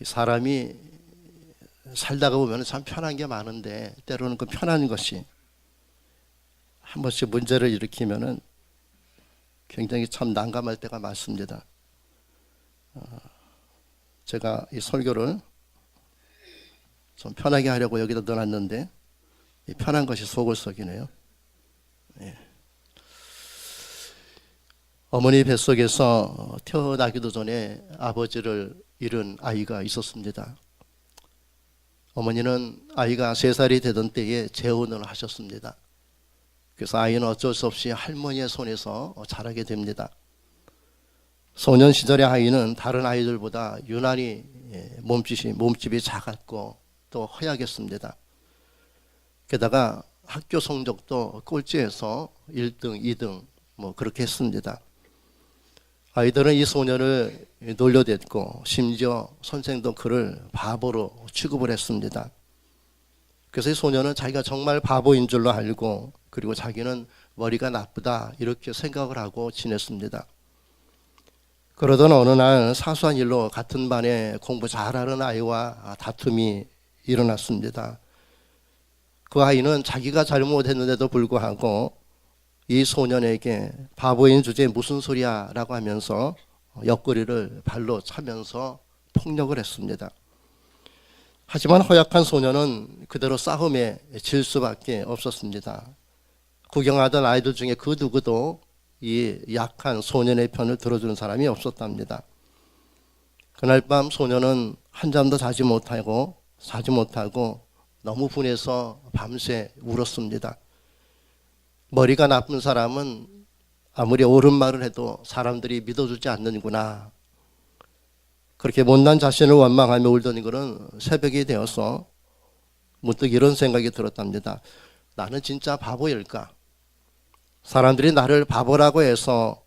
사람이 살다가 보면 참 편한 게 많은데 때로는 그 편한 것이 한 번씩 문제를 일으키면은 굉장히 참 난감할 때가 많습니다. 제가 이 설교를 좀 편하게 하려고 여기다 넣어놨는데 이 편한 것이 속을 썩이네요. 예. 어머니 뱃속에서 태어나기도 전에 아버지를 잃은 아이가 있었습니다. 어머니는 아이가 3살이 되던 때에 재혼을 하셨습니다. 그래서 아이는 어쩔 수 없이 할머니의 손에서 자라게 됩니다. 소년 시절의 아이는 다른 아이들보다 유난히 몸집이 작았고 또 허약했습니다. 게다가 학교 성적도 꼴찌에서 1등, 2등 그렇게 했습니다. 아이들은 이 소년을 놀려댔고 심지어 선생도 그를 바보로 취급을 했습니다. 그래서 이 소년은 자기가 정말 바보인 줄로 알고 그리고 자기는 머리가 나쁘다 이렇게 생각을 하고 지냈습니다. 그러던 어느 날 사소한 일로 같은 반에 공부 잘하는 아이와 다툼이 일어났습니다. 그 아이는 자기가 잘못했는데도 불구하고 이 소년에게 바보인 주제에 무슨 소리야 라고 하면서 옆구리를 발로 차면서 폭력을 했습니다. 하지만 허약한 소년은 그대로 싸움에 질 수밖에 없었습니다. 구경하던 아이들 중에 그 누구도 이 약한 소년의 편을 들어주는 사람이 없었답니다. 그날 밤 소년은 한잠도 자지 못하고 너무 분해서 밤새 울었습니다. 머리가 나쁜 사람은 아무리 옳은 말을 해도 사람들이 믿어주지 않는구나. 그렇게 못난 자신을 원망하며 울던 그는 새벽이 되어서 문득 이런 생각이 들었답니다. 나는 진짜 바보일까? 사람들이 나를 바보라고 해서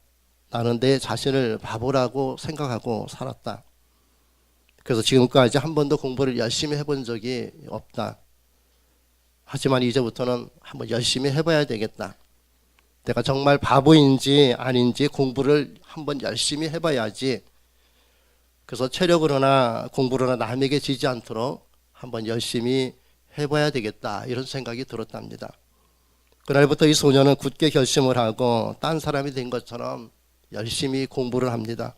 나는 내 자신을 바보라고 생각하고 살았다. 그래서 지금까지 한 번도 공부를 열심히 해본 적이 없다. 하지만 이제부터는 한번 열심히 해봐야 되겠다. 내가 정말 바보인지 아닌지 공부를 한번 열심히 해봐야지. 그래서 체력으로나 공부로나 남에게 지지 않도록 한번 열심히 해봐야 되겠다. 이런 생각이 들었답니다. 그날부터 이 소년은 굳게 결심을 하고 딴 사람이 된 것처럼 열심히 공부를 합니다.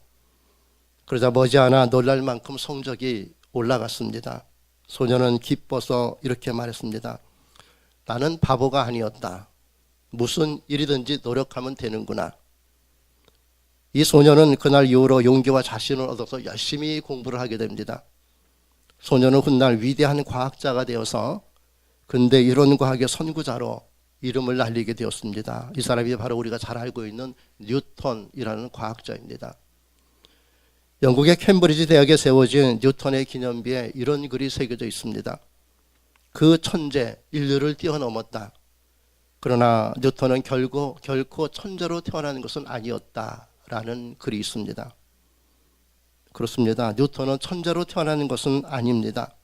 그러자 머지않아 놀랄 만큼 성적이 올라갔습니다. 소년은 기뻐서 이렇게 말했습니다. 나는 바보가 아니었다. 무슨 일이든지 노력하면 되는구나. 이 소년은 그날 이후로 용기와 자신을 얻어서 열심히 공부를 하게 됩니다. 소년은 훗날 위대한 과학자가 되어서 근대 이론과학의 선구자로 이름을 날리게 되었습니다. 이 사람이 바로 우리가 잘 알고 있는 뉴턴이라는 과학자입니다. 영국의 캠브리지 대학에 세워진 뉴턴의 기념비에 이런 글이 새겨져 있습니다. 그 천재 인류를 뛰어넘었다. 그러나 뉴턴은 결코 천재로 태어난 것은 아니었다라는 글이 있습니다. 그렇습니다. 뉴턴은 천재로 태어나는 것은 아닙니다.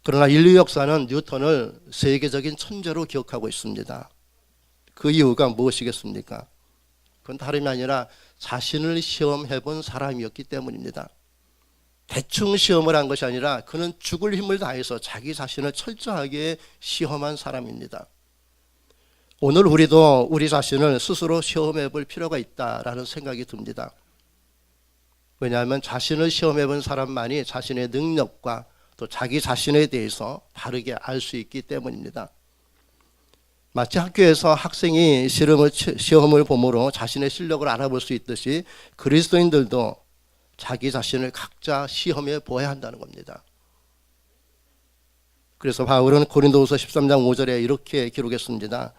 그러나 인류 역사는 뉴턴을 세계적인 천재로 기억하고 있습니다. 그 이유가 무엇이겠습니까? 그건 다름이 아니라 자신을 시험해 본 사람이었기 때문입니다. 대충 시험을 한 것이 아니라 그는 죽을 힘을 다해서 자기 자신을 철저하게 시험한 사람입니다. 오늘 우리도 우리 자신을 스스로 시험해 볼 필요가 있다라는 생각이 듭니다. 왜냐하면 자신을 시험해 본 사람만이 자신의 능력과 또 자기 자신에 대해서 바르게 알 수 있기 때문입니다. 마치 학교에서 학생이 시험을 봄으로 자신의 실력을 알아볼 수 있듯이 그리스도인들도 자기 자신을 각자 시험해 보아야 한다는 겁니다. 그래서 바울은 고린도후서 13장 5절에 이렇게 기록했습니다.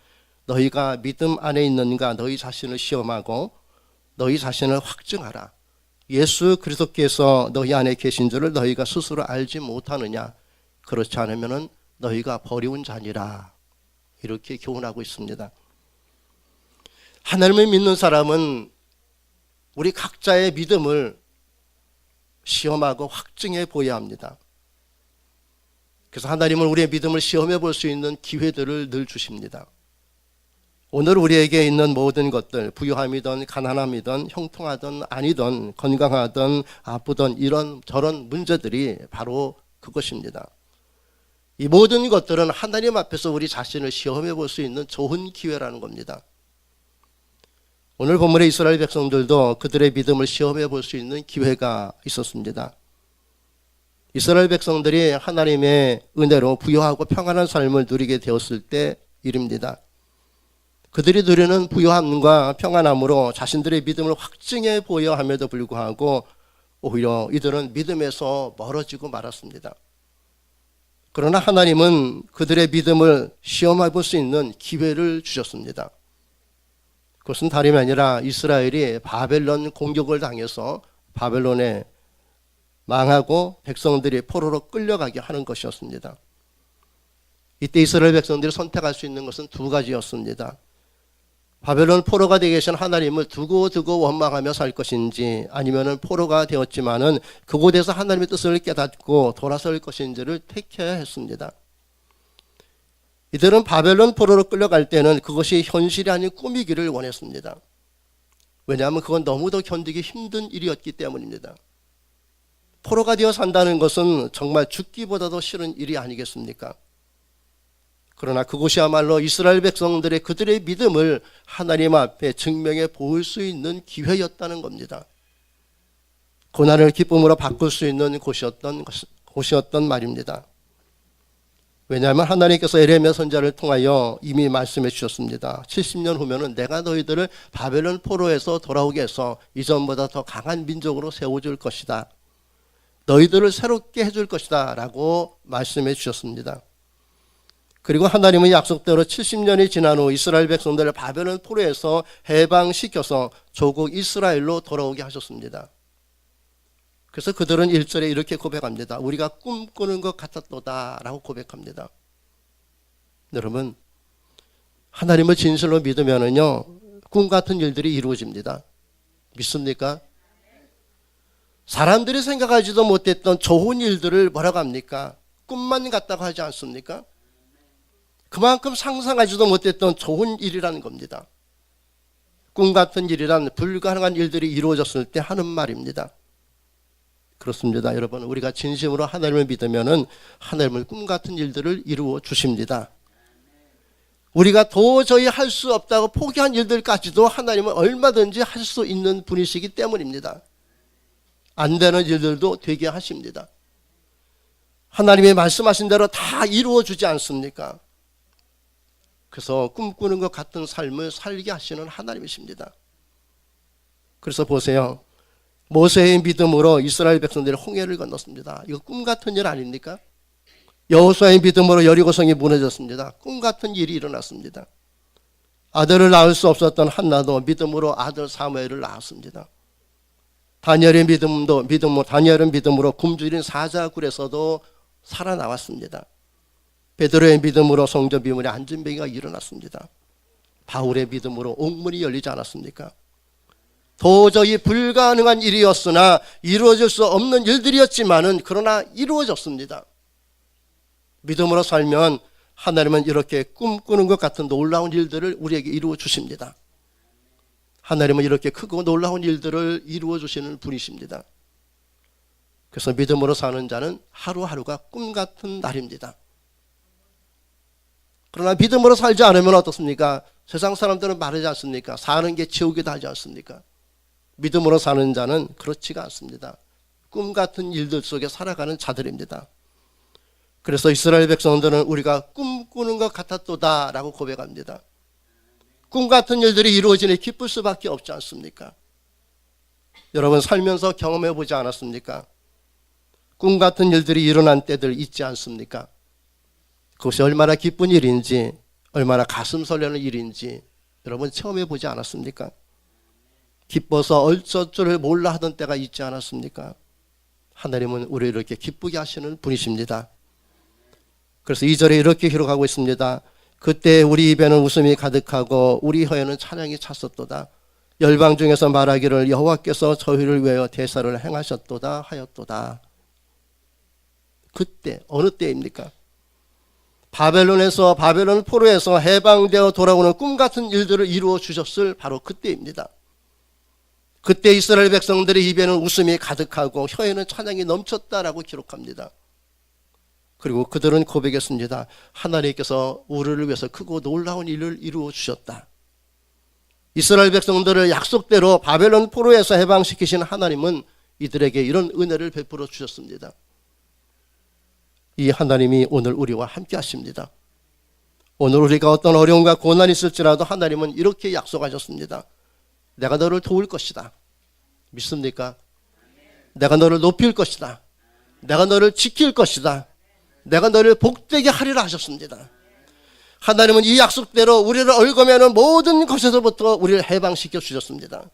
너희가 믿음 안에 있는가 너희 자신을 시험하고 너희 자신을 확증하라. 예수 그리스도께서 너희 안에 계신 줄을 너희가 스스로 알지 못하느냐. 그렇지 않으면 너희가 버리운 자니라. 이렇게 교훈하고 있습니다. 하나님을 믿는 사람은 우리 각자의 믿음을 시험하고 확증해 보여야 합니다. 그래서 하나님은 우리의 믿음을 시험해 볼 수 있는 기회들을 늘 주십니다. 오늘 우리에게 있는 모든 것들, 부유함이든 가난함이든 형통하든 아니든 건강하든 아프든 이런 저런 문제들이 바로 그것입니다. 이 모든 것들은 하나님 앞에서 우리 자신을 시험해 볼 수 있는 좋은 기회라는 겁니다. 오늘 본문의 이스라엘 백성들도 그들의 믿음을 시험해 볼 수 있는 기회가 있었습니다. 이스라엘 백성들이 하나님의 은혜로 부유하고 평안한 삶을 누리게 되었을 때 일입니다. 그들이 누리는 부유함과 평안함으로 자신들의 믿음을 확증해 보여 함에도 불구하고 오히려 이들은 믿음에서 멀어지고 말았습니다. 그러나 하나님은 그들의 믿음을 시험해 볼 수 있는 기회를 주셨습니다. 그것은 다름이 아니라 이스라엘이 바벨론 공격을 당해서 바벨론에 망하고 백성들이 포로로 끌려가게 하는 것이었습니다. 이때 이스라엘 백성들이 선택할 수 있는 것은 두 가지였습니다. 바벨론 포로가 되게 계신 하나님을 두고 원망하며 살 것인지, 아니면은 포로가 되었지만은 그곳에서 하나님의 뜻을 깨닫고 돌아설 것인지를 택해야 했습니다. 이들은 바벨론 포로로 끌려갈 때는 그것이 현실이 아닌 꿈이기를 원했습니다. 왜냐하면 그건 너무도 견디기 힘든 일이었기 때문입니다. 포로가 되어 산다는 것은 정말 죽기보다도 싫은 일이 아니겠습니까? 그러나 그것이야말로 이스라엘 백성들의 그들의 믿음을 하나님 앞에 증명해 보일 수 있는 기회였다는 겁니다. 고난을 기쁨으로 바꿀 수 있는 곳이었던 말입니다. 왜냐하면 하나님께서 에레미야 선지자를 통하여 이미 말씀해 주셨습니다. 70년 후면은 내가 너희들을 바벨론 포로에서 돌아오게 해서 이전보다 더 강한 민족으로 세워줄 것이다. 너희들을 새롭게 해줄 것이다 라고 말씀해 주셨습니다. 그리고 하나님은 약속대로 70년이 지난 후 이스라엘 백성들을 바벨론 포로에서 해방시켜서 조국 이스라엘로 돌아오게 하셨습니다. 그래서 그들은 1절에 이렇게 고백합니다. 우리가 꿈꾸는 것 같았도다 라고 고백합니다. 여러분, 하나님을 진실로 믿으면은요, 꿈 같은 일들이 이루어집니다. 믿습니까? 사람들이 생각하지도 못했던 좋은 일들을 뭐라고 합니까? 꿈만 같다고 하지 않습니까? 그만큼 상상하지도 못했던 좋은 일이라는 겁니다. 꿈 같은 일이란 불가능한 일들이 이루어졌을 때 하는 말입니다. 그렇습니다. 여러분, 우리가 진심으로 하나님을 믿으면은 하나님은 꿈 같은 일들을 이루어 주십니다. 우리가 도저히 할 수 없다고 포기한 일들까지도 하나님은 얼마든지 할 수 있는 분이시기 때문입니다. 안 되는 일들도 되게 하십니다. 하나님이 말씀하신 대로 다 이루어 주지 않습니까? 그래서 꿈꾸는 것 같은 삶을 살게 하시는 하나님이십니다. 그래서 보세요. 모세의 믿음으로 이스라엘 백성들이 홍해를 건넜습니다. 이거 꿈 같은 일 아닙니까? 여호수아의 믿음으로 여리고성이 무너졌습니다. 꿈 같은 일이 일어났습니다. 아들을 낳을 수 없었던 한나도 믿음으로 아들 사무엘을 낳았습니다. 다니엘은 믿음으로 굶주린 사자굴에서도 살아나왔습니다. 베드로의 믿음으로 성전 비문에 안전뱅이가 일어났습니다. 바울의 믿음으로 옥문이 열리지 않았습니까? 도저히 불가능한 일이었으나 이루어질 수 없는 일들이었지만은 그러나 이루어졌습니다. 믿음으로 살면 하나님은 이렇게 꿈꾸는 것 같은 놀라운 일들을 우리에게 이루어 주십니다. 하나님은 이렇게 크고 놀라운 일들을 이루어 주시는 분이십니다. 그래서 믿음으로 사는 자는 하루하루가 꿈 같은 날입니다. 그러나 믿음으로 살지 않으면 어떻습니까? 세상 사람들은 말하지 않습니까? 사는 게 지옥이다 하지 않습니까? 믿음으로 사는 자는 그렇지가 않습니다. 꿈 같은 일들 속에 살아가는 자들입니다. 그래서 이스라엘 백성들은 우리가 꿈꾸는 것 같았도다 라고 고백합니다. 꿈 같은 일들이 이루어지니 기쁠 수밖에 없지 않습니까? 여러분 살면서 경험해 보지 않았습니까? 꿈 같은 일들이 일어난 때들 있지 않습니까? 그것이 얼마나 기쁜 일인지, 얼마나 가슴 설레는 일인지 여러분 체험해 보지 않았습니까? 기뻐서 어쩔 줄을 몰라 하던 때가 있지 않았습니까? 하나님은 우리를 이렇게 기쁘게 하시는 분이십니다. 그래서 2절에 이렇게 기록하고 있습니다. 그때 우리 입에는 웃음이 가득하고 우리 혀에는 찬양이 찼었도다. 열방 중에서 말하기를 여호와께서 저희를 위하여 대사를 행하셨도다 하였도다. 그때 어느 때입니까? 바벨론에서 바벨론 포로에서 해방되어 돌아오는 꿈 같은 일들을 이루어 주셨을 바로 그때입니다. 그때 이스라엘 백성들의 입에는 웃음이 가득하고 혀에는 찬양이 넘쳤다라고 기록합니다. 그리고 그들은 고백했습니다. 하나님께서 우리를 위해서 크고 놀라운 일을 이루어 주셨다. 이스라엘 백성들을 약속대로 바벨론 포로에서 해방시키신 하나님은 이들에게 이런 은혜를 베풀어 주셨습니다. 이 하나님이 오늘 우리와 함께 하십니다. 오늘 우리가 어떤 어려움과 고난이 있을지라도 하나님은 이렇게 약속하셨습니다. 내가 너를 도울 것이다. 믿습니까? 내가 너를 높일 것이다. 내가 너를 지킬 것이다. 내가 너를 복되게 하리라 하셨습니다. 하나님은 이 약속대로 우리를 얽어매는 모든 것에서부터 우리를 해방시켜 주셨습니다.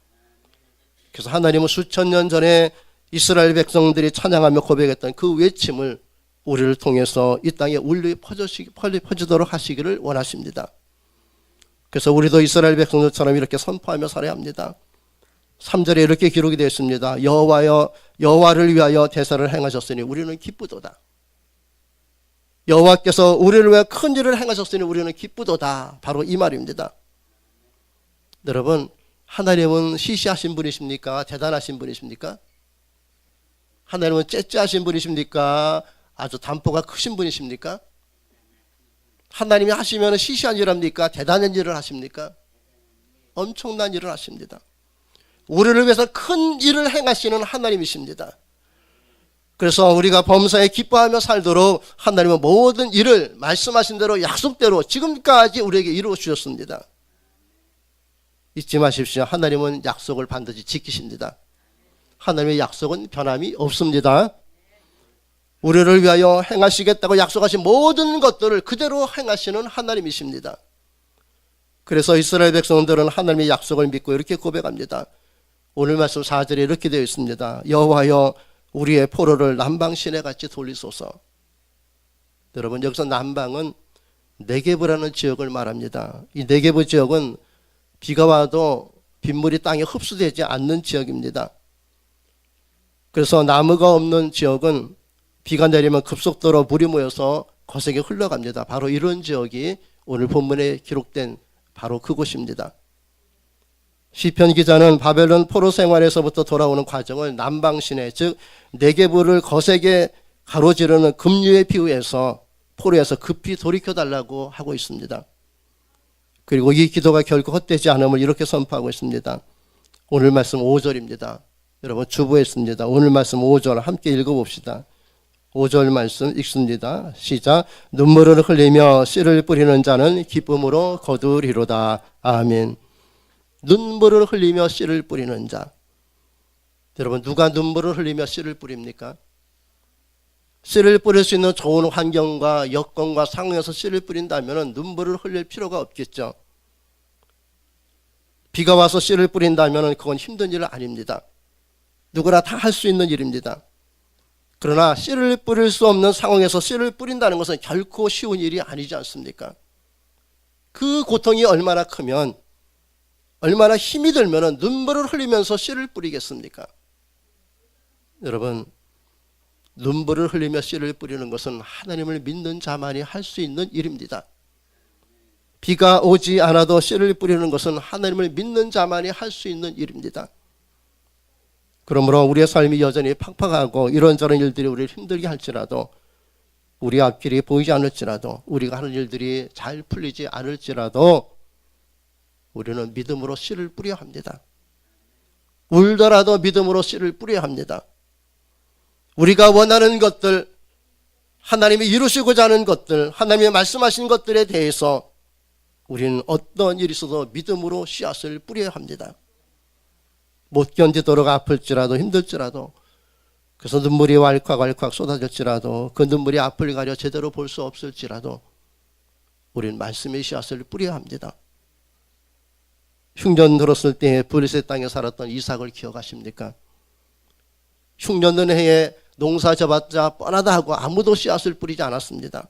그래서 하나님은 수천 년 전에 이스라엘 백성들이 찬양하며 고백했던 그 외침을 우리를 통해서 이 땅에 울려 퍼지도록 하시기를 원하십니다. 그래서 우리도 이스라엘 백성들처럼 이렇게 선포하며 살아야 합니다. 3절에 이렇게 기록이 되어 있습니다. 여호와를 위하여 대사를 행하셨으니 우리는 기쁘도다. 여호와께서 우리를 위해 큰 일을 행하셨으니 우리는 기쁘도다. 바로 이 말입니다. 여러분, 하나님은 시시하신 분이십니까? 대단하신 분이십니까? 하나님은 째째하신 분이십니까? 아주 담보가 크신 분이십니까? 하나님이 하시면 시시한 일 합니까? 대단한 일을 하십니까? 엄청난 일을 하십니다. 우리를 위해서 큰 일을 행하시는 하나님이십니다. 그래서 우리가 범사에 기뻐하며 살도록 하나님은 모든 일을 말씀하신 대로 약속대로 지금까지 우리에게 이루어 주셨습니다. 잊지 마십시오. 하나님은 약속을 반드시 지키십니다. 하나님의 약속은 변함이 없습니다. 우리를 위하여 행하시겠다고 약속하신 모든 것들을 그대로 행하시는 하나님이십니다. 그래서 이스라엘 백성들은 하나님의 약속을 믿고 이렇게 고백합니다. 오늘 말씀 4절에 이렇게 되어 있습니다. 여호와여 우리의 포로를 남방 시내같이 돌리소서. 여러분, 여기서 남방은 네게브라는 지역을 말합니다. 이 네게브 지역은 비가 와도 빗물이 땅에 흡수되지 않는 지역입니다. 그래서 나무가 없는 지역은 비가 내리면 급속도로 물이 모여서 거세게 흘러갑니다. 바로 이런 지역이 오늘 본문에 기록된 바로 그곳입니다. 시편 기자는 바벨론 포로 생활에서부터 돌아오는 과정을 남방시내, 즉 네게브를 거세게 가로지르는 급류에 비유해서 포로에서 급히 돌이켜달라고 하고 있습니다. 그리고 이 기도가 결코 헛되지 않음을 이렇게 선포하고 있습니다. 오늘 말씀 5절입니다. 여러분 주부했습니다. 오늘 말씀 5절 함께 읽어봅시다. 5절 말씀 읽습니다. 시작. 눈물을 흘리며 씨를 뿌리는 자는 기쁨으로 거두리로다. 아멘. 눈물을 흘리며 씨를 뿌리는 자. 여러분, 누가 눈물을 흘리며 씨를 뿌립니까? 씨를 뿌릴 수 있는 좋은 환경과 여건과 상황에서 씨를 뿌린다면 눈물을 흘릴 필요가 없겠죠. 비가 와서 씨를 뿌린다면 그건 힘든 일 아닙니다. 누구나 다 할 수 있는 일입니다. 그러나 씨를 뿌릴 수 없는 상황에서 씨를 뿌린다는 것은 결코 쉬운 일이 아니지 않습니까? 그 고통이 얼마나 크면, 얼마나 힘이 들면 눈물을 흘리면서 씨를 뿌리겠습니까? 여러분, 눈물을 흘리며 씨를 뿌리는 것은 하나님을 믿는 자만이 할 수 있는 일입니다. 비가 오지 않아도 씨를 뿌리는 것은 하나님을 믿는 자만이 할 수 있는 일입니다. 그러므로 우리의 삶이 여전히 팍팍하고 이런저런 일들이 우리를 힘들게 할지라도, 우리 앞길이 보이지 않을지라도, 우리가 하는 일들이 잘 풀리지 않을지라도 우리는 믿음으로 씨를 뿌려야 합니다. 울더라도 믿음으로 씨를 뿌려야 합니다. 우리가 원하는 것들, 하나님이 이루시고자 하는 것들, 하나님이 말씀하신 것들에 대해서 우리는 어떤 일이 있어도 믿음으로 씨앗을 뿌려야 합니다. 못 견디도록 아플지라도 힘들지라도, 그래서 눈물이 왈칵왈칵 쏟아질지라도, 그 눈물이 앞을 가려 제대로 볼 수 없을지라도 우리는 말씀의 씨앗을 뿌려야 합니다. 흉년 들었을 때 블레셋 땅에 살았던 이삭을 기억하십니까? 흉년는 해에 농사 져봤자 뻔하다 하고 아무도 씨앗을 뿌리지 않았습니다.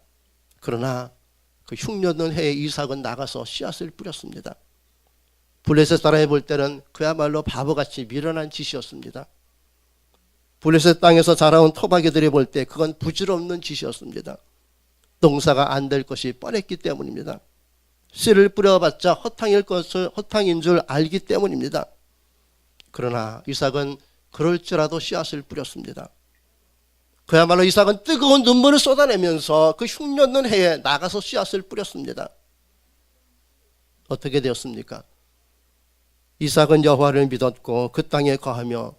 그러나 그 흉년는 해에 이삭은 나가서 씨앗을 뿌렸습니다. 블레셋 사람이 볼 때는 그야말로 바보같이 미련한 짓이었습니다. 블레셋 땅에서 자라온 토박이들이 볼 때 그건 부질없는 짓이었습니다. 농사가 안 될 것이 뻔했기 때문입니다. 씨를 뿌려봤자 허탕인 줄 알기 때문입니다. 그러나 이삭은 그럴지라도 씨앗을 뿌렸습니다. 그야말로 이삭은 뜨거운 눈물을 쏟아내면서 그 흉년는 해에 나가서 씨앗을 뿌렸습니다. 어떻게 되었습니까? 이삭은 여호와를 믿었고 그 땅에 거하며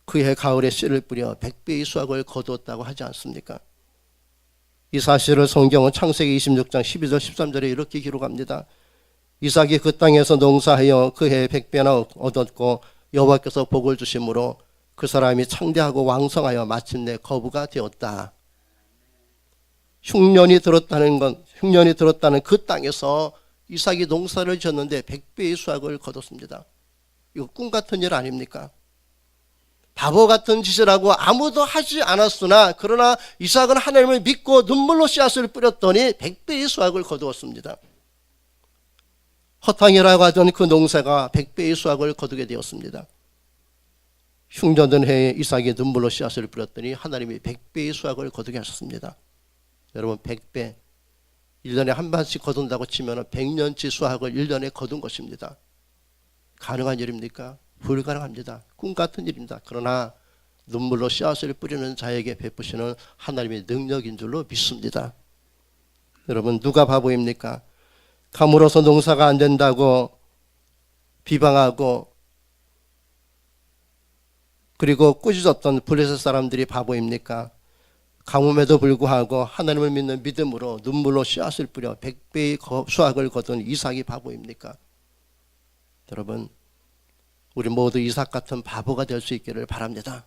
그해 가을에 씨를 뿌려 100배의 수확을 거두었다고 하지 않습니까? 이 사실을 성경은 창세기 26장 12절 13절에 이렇게 기록합니다. 이삭이 그 땅에서 농사하여 그해 100배나 얻었고 여호와께서 복을 주심으로 그 사람이 창대하고 왕성하여 마침내 거부가 되었다. 흉년이 들었다는 그 땅에서 이삭이 농사를 지었는데 100배의 수확을 거뒀습니다. 이거 꿈 같은 일 아닙니까? 바보 같은 짓을 하고 아무도 하지 않았으나 그러나 이삭은 하나님을 믿고 눈물로 씨앗을 뿌렸더니 100배의 수확을 거두었습니다. 허탕이라고 하던 그 농사가 100배의 수확을 거두게 되었습니다. 흉년된 해에 이삭이 눈물로 씨앗을 뿌렸더니 하나님이 100배의 수확을 거두게 하셨습니다. 여러분 100배 1년에 한 번씩 거둔다고 치면 100년치 수확을 1년에 거둔 것입니다. 가능한 일입니까? 불가능합니다. 꿈 같은 일입니다. 그러나 눈물로 씨앗을 뿌리는 자에게 베푸시는 하나님의 능력인 줄로 믿습니다. 여러분 누가 바보입니까? 가물어서 농사가 안 된다고 비방하고 그리고 꾸짖었던 블레셋 사람들이 바보입니까? 가뭄에도 불구하고 하나님을 믿는 믿음으로 눈물로 씨앗을 뿌려 100배의 수확을 거둔 이삭이 바보입니까? 여러분 우리 모두 이삭 같은 바보가 될 수 있기를 바랍니다.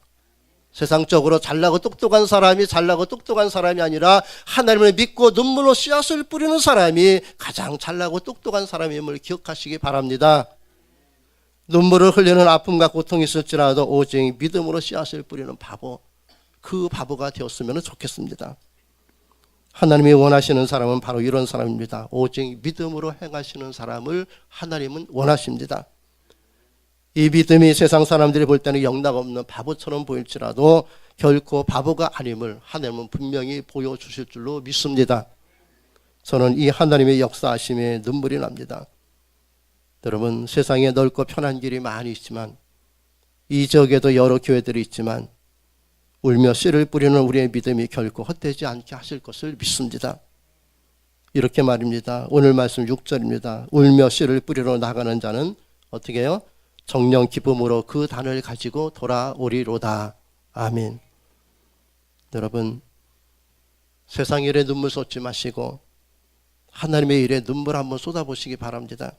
세상적으로 잘나고 똑똑한 사람이 아니라 하나님을 믿고 눈물로 씨앗을 뿌리는 사람이 가장 잘나고 똑똑한 사람임을 기억하시기 바랍니다. 눈물을 흘리는 아픔과 고통이 있을지라도 오직 믿음으로 씨앗을 뿌리는 바보, 그 바보가 되었으면 좋겠습니다. 하나님이 원하시는 사람은 바로 이런 사람입니다. 오직 믿음으로 행하시는 사람을 하나님은 원하십니다. 이 믿음이 세상 사람들이 볼 때는 영락없는 바보처럼 보일지라도 결코 바보가 아님을 하나님은 분명히 보여주실 줄로 믿습니다. 저는 이 하나님의 역사하심에 눈물이 납니다. 여러분 세상에 넓고 편한 길이 많이 있지만 이 지역에도 여러 교회들이 있지만 울며 씨를 뿌리는 우리의 믿음이 결코 헛되지 않게 하실 것을 믿습니다. 이렇게 말입니다. 오늘 말씀 6절입니다. 울며 씨를 뿌리러 나가는 자는 어떻게 해요? 정령 기쁨으로 그 단을 가지고 돌아오리로다. 아멘. 여러분 세상 일에 눈물 쏟지 마시고 하나님의 일에 눈물 한번 쏟아보시기 바랍니다.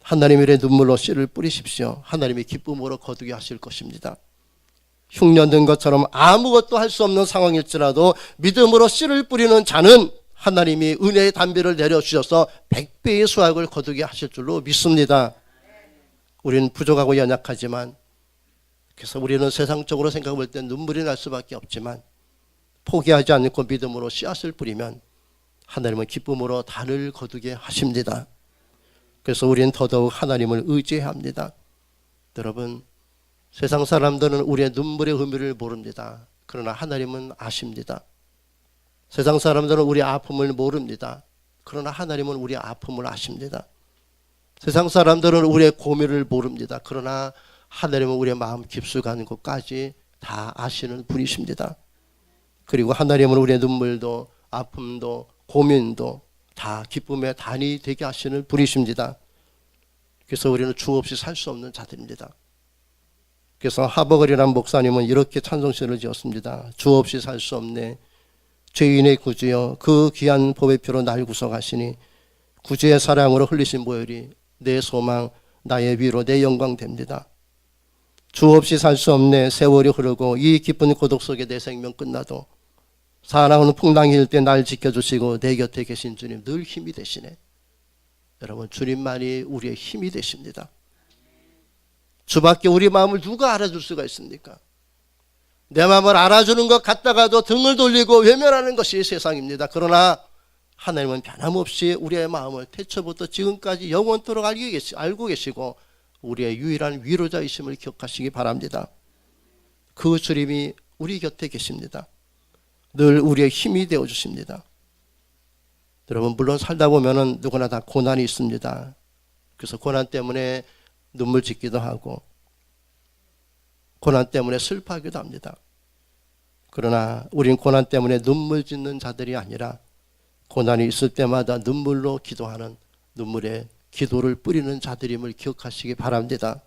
하나님의 일에 눈물로 씨를 뿌리십시오. 하나님이 기쁨으로 거두게 하실 것입니다. 흉년된 것처럼 아무것도 할 수 없는 상황일지라도 믿음으로 씨를 뿌리는 자는 하나님이 은혜의 담비를 내려주셔서 100배의 수확을 거두게 하실 줄로 믿습니다. 우리는 부족하고 연약하지만 그래서 우리는 세상적으로 생각해 볼 때 눈물이 날 수밖에 없지만 포기하지 않고 믿음으로 씨앗을 뿌리면 하나님은 기쁨으로 단을 거두게 하십니다. 그래서 우리는 더더욱 하나님을 의지해야 합니다. 여러분 세상 사람들은 우리의 눈물의 의미를 모릅니다. 그러나 하나님은 아십니다. 세상 사람들은 우리의 아픔을 모릅니다. 그러나 하나님은 우리의 아픔을 아십니다. 세상 사람들은 우리의 고민을 모릅니다. 그러나 하나님은 우리의 마음 깊숙한 곳까지 다 아시는 분이십니다. 그리고 하나님은 우리의 눈물도 아픔도 고민도 다 기쁨의 단이 되게 하시는 분이십니다. 그래서 우리는 주 없이 살 수 없는 자들입니다. 그래서 하버글이라는 목사님은 이렇게 찬송시를 지었습니다. 주 없이 살 수 없네. 죄인의 구주여 그 귀한 보배 피로 날 구속하시니 구주의 사랑으로 흘리신 보혈이 내 소망 나의 위로 내 영광 됩니다. 주 없이 살 수 없네. 세월이 흐르고 이 깊은 고독 속에 내 생명 끝나도 사나운 풍랑일 때 날 지켜주시고 내 곁에 계신 주님 늘 힘이 되시네. 여러분 주님만이 우리의 힘이 되십니다. 주밖에 우리 마음을 누가 알아줄 수가 있습니까? 내 마음을 알아주는 것 같다가도 등을 돌리고 외면하는 것이 세상입니다. 그러나 하나님은 변함없이 우리의 마음을 태초부터 지금까지 영원토록 알고 계시고 우리의 유일한 위로자이심을 기억하시기 바랍니다. 그 주님이 우리 곁에 계십니다. 늘 우리의 힘이 되어주십니다. 여러분 물론 살다 보면은 누구나 다 고난이 있습니다. 그래서 고난 때문에 눈물 짓기도 하고 고난 때문에 슬퍼하기도 합니다. 그러나 우린 고난 때문에 눈물 짓는 자들이 아니라 고난이 있을 때마다 눈물로 기도하는 눈물의 기도를 뿌리는 자들임을 기억하시기 바랍니다.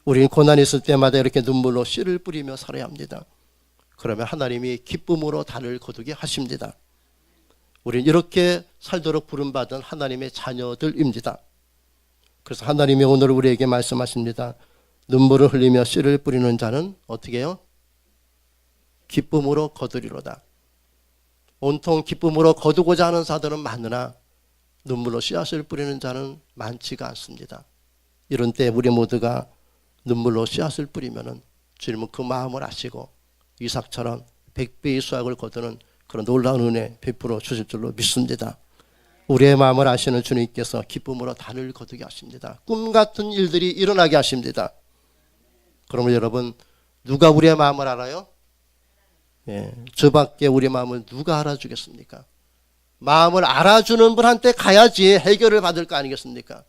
우린 고난이 있을 때마다 이렇게 눈물로 씨를 뿌리며 살아야 합니다. 그러면 하나님이 기쁨으로 단을 거두게 하십니다. 우린 이렇게 살도록 부름받은 하나님의 자녀들입니다. 그래서 하나님이 오늘 우리에게 말씀하십니다. 눈물을 흘리며 씨를 뿌리는 자는 어떻게 해요? 기쁨으로 거두리로다. 온통 기쁨으로 거두고자 하는 자들은 많으나 눈물로 씨앗을 뿌리는 자는 많지가 않습니다. 이런 때 우리 모두가 눈물로 씨앗을 뿌리면은 주님은 그 마음을 아시고 이삭처럼 100배의 수확을 거두는 그런 놀라운 은혜 베풀어 주실 줄로 믿습니다. 우리의 마음을 아시는 주님께서 기쁨으로 단을 거두게 하십니다. 꿈 같은 일들이 일어나게 하십니다. 그러면 여러분 누가 우리의 마음을 알아요? 저밖에 우리 마음을 누가 알아주겠습니까? 마음을 알아주는 분한테 가야지 해결을 받을 거 아니겠습니까?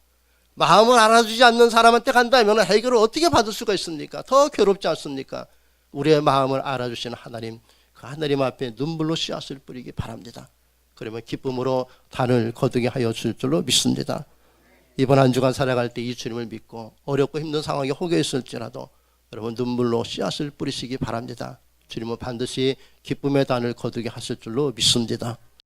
마음을 알아주지 않는 사람한테 간다면 해결을 어떻게 받을 수가 있습니까? 더 괴롭지 않습니까? 우리의 마음을 알아주시는 하나님, 그 하나님 앞에 눈물로 씨앗을 뿌리기 바랍니다. 그러면 기쁨으로 단을 거두게 하여 줄 줄로 믿습니다. 이번 한 주간 살아갈 때 이 주님을 믿고 어렵고 힘든 상황에 혹여 있을지라도 여러분 눈물로 씨앗을 뿌리시기 바랍니다. 주님은 반드시 기쁨의 단을 거두게 하실 줄로 믿습니다.